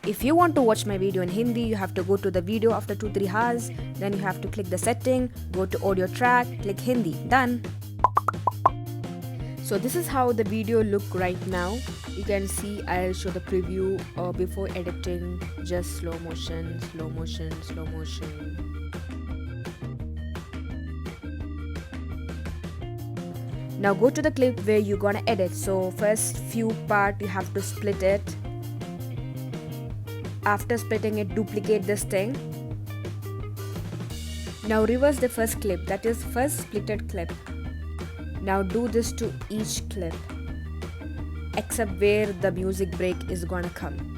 If you want to watch my video in Hindi, you have to go to the video after 2-3 hours, then you have to click the setting, go to audio track, click Hindi, done. So this is how the video look right now. You can see I'll show the preview before editing, just slow motion, slow motion, slow motion. Now go to the clip where you're gonna edit. So first few part you have to split it. After splitting it, duplicate this thing. Now reverse the first clip, that is first splitted clip. Now do this to each clip, except where the music break is gonna come.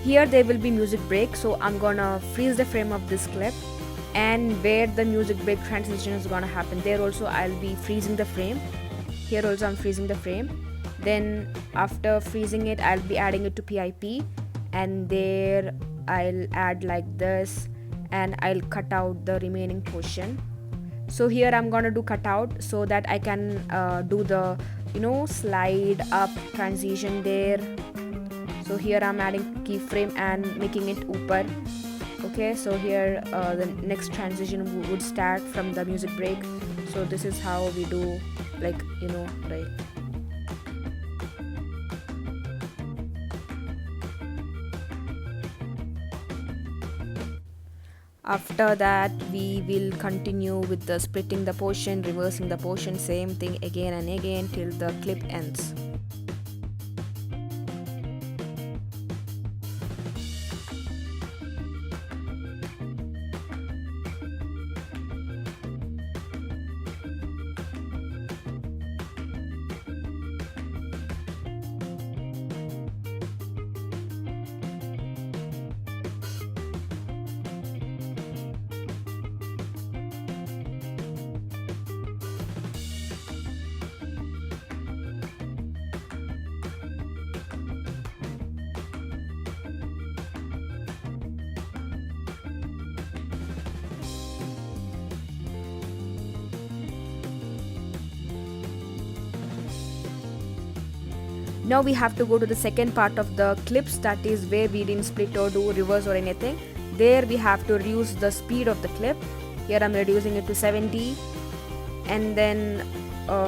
Here there will be music break, so I'm gonna freeze the frame of this clip, and where the music break transition is gonna happen, there also I'll be freezing the frame. Here also I'm freezing the frame. Then after freezing it, I'll be adding it to PIP, and there I'll add like this, and I'll cut out the remaining portion. So here I'm gonna do cutout so that I can do the slide up transition there. So here I'm adding keyframe and making it upper. Okay, so here the next transition would start from the music break. So this is how we do, like, right. After that, we will continue with the splitting the portion, reversing the portion, same thing again and again till the clip ends. Now we have to go to the second part of the clips, that is where we didn't split or do reverse or anything. There we have to reduce the speed of the clip. Here I'm reducing it to 70 and then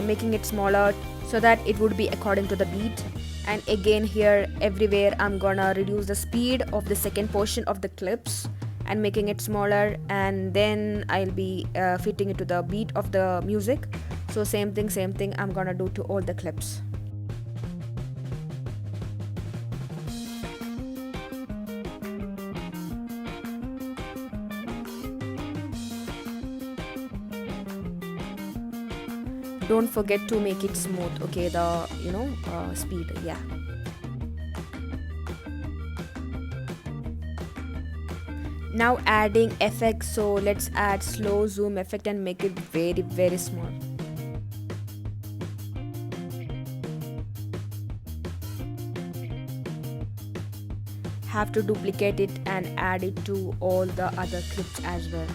making it smaller so that it would be according to the beat. And again here everywhere I'm gonna reduce the speed of the second portion of the clips and making it smaller, and then I'll be fitting it to the beat of the music. So same thing I'm gonna do to all the clips. Don't forget to make it smooth, okay, the speed, yeah. Now adding effects, so let's add slow zoom effect and make it very, very small. Have to duplicate it and add it to all the other clips as well.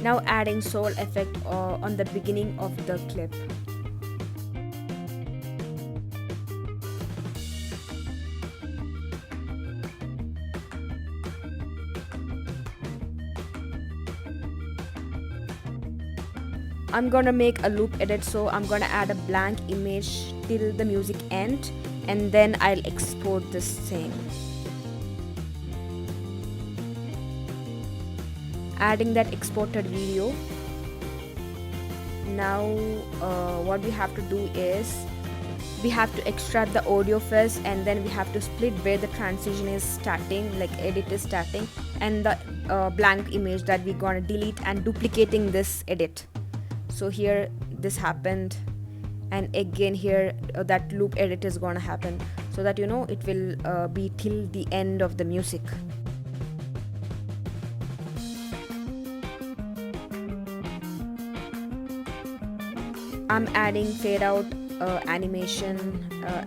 Now adding soul effect on the beginning of the clip. I'm gonna make a loop edit, so I'm gonna add a blank image till the music end, and then I'll export this thing. Adding that exported video. Now what we have to do is we have to extract the audio first, and then we have to split where the transition is starting, like edit is starting, and the blank image that we're gonna delete and duplicating this edit. So here this happened, and again here that loop edit is gonna happen, so that it will be till the end of the music. I'm adding fade out animation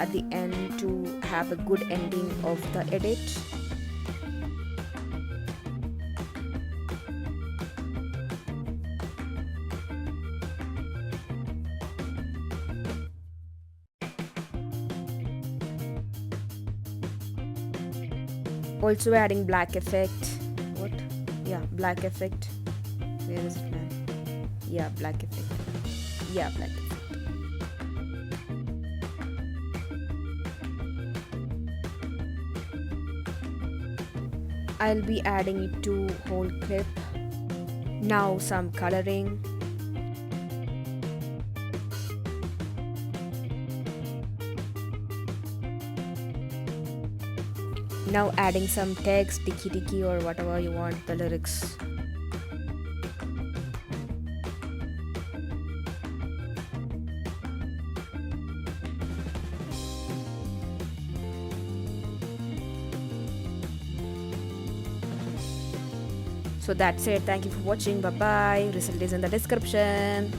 at the end to have a good ending of the edit. Also adding black effect. What? Yeah, black effect. Where is it, man? Yeah, black effect. Yeah, black effect. I'll be adding it to whole clip. Now some coloring. Now adding some text, Tiki Tiki or whatever you want, the lyrics. So that's it. Thank you for watching. Bye bye. Result is in the description.